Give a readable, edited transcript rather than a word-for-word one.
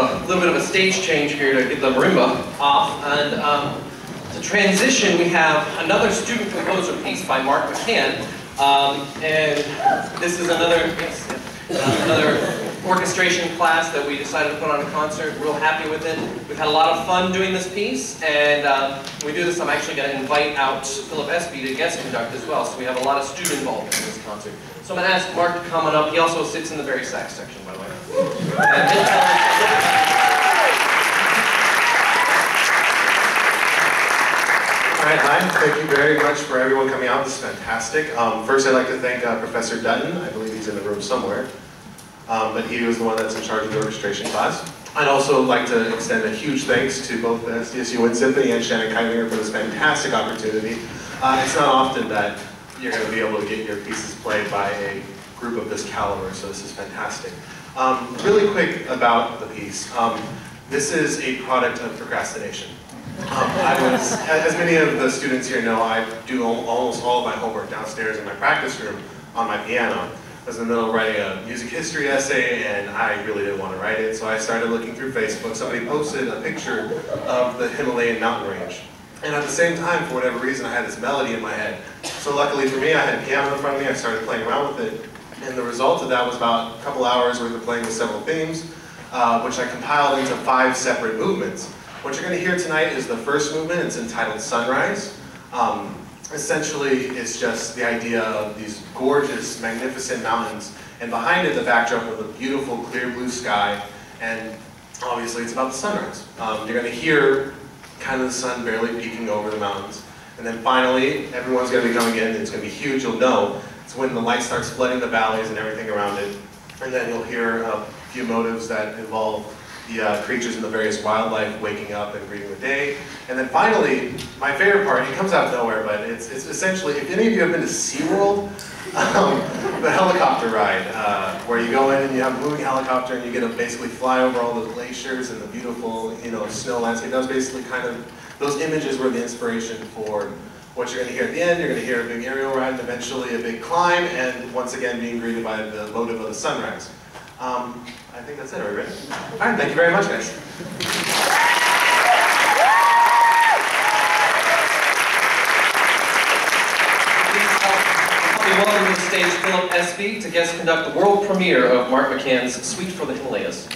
a little bit of a stage change here to get the marimba off. And to transition, we have another student composer piece by Mark McCann. And this is another orchestration class that we decided to put on a concert. Real happy with it. We've had a lot of fun doing this piece, and when we do this, I'm actually going to invite out Philip Espy to guest conduct as well, so we have a lot of student involvement in this concert. So I'm going to ask Mark to come on up. He also sits in the very sax section, by the way. Alright, hi. Thank you very much for everyone coming out. This is fantastic. First, I'd like to thank Professor Dutton. I believe he's in the room somewhere. But he was the one that's in charge of the orchestration class. I'd also like to extend a huge thanks to both the SDSU and Symphony and Shannon Keilinger for this fantastic opportunity. It's not often that you're going to be able to get your pieces played by a group of this caliber, so this is fantastic. Really quick about the piece. This is a product of procrastination. As many of the students here know, I do almost all of my homework downstairs in my practice room on my piano. I was in the middle of writing a music history essay, and I really didn't want to write it, so I started looking through Facebook. Somebody posted a picture of the Himalayan Mountain Range. And at the same time, for whatever reason, I had this melody in my head. So luckily for me, I had a piano in front of me, I started playing around with it, and the result of that was about a couple hours worth of playing with several themes, which I compiled into 5 separate movements. What you're going to hear tonight is the first movement. It's entitled Sunrise. Essentially, it's just the idea of these gorgeous, magnificent mountains, and behind it, the backdrop of a beautiful, clear blue sky, and obviously it's about the sunrise. You're going to hear kind of the sun barely peeking over the mountains, and then finally, everyone's going to be coming in, and it's going to be huge, you'll know. It's when the light starts flooding the valleys and everything around it, and then you'll hear a few motives that involve the creatures and the various wildlife waking up and greeting the day. And then finally, my favorite part, it comes out of nowhere, but it's essentially, if any of you have been to SeaWorld, the helicopter ride, where you go in and you have a moving helicopter and you get to basically fly over all the glaciers and the beautiful, snow landscape. That was basically kind of, those images were the inspiration for what you're going to hear at the end. You're going to hear a big aerial ride and eventually a big climb, and once again being greeted by the motive of the sunrise. I think that's it. Are we ready? All right, thank you very much, guys. Please welcome to the stage Philip Espy to guest conduct the world premiere of Mark McCann's Suite for the Himalayas.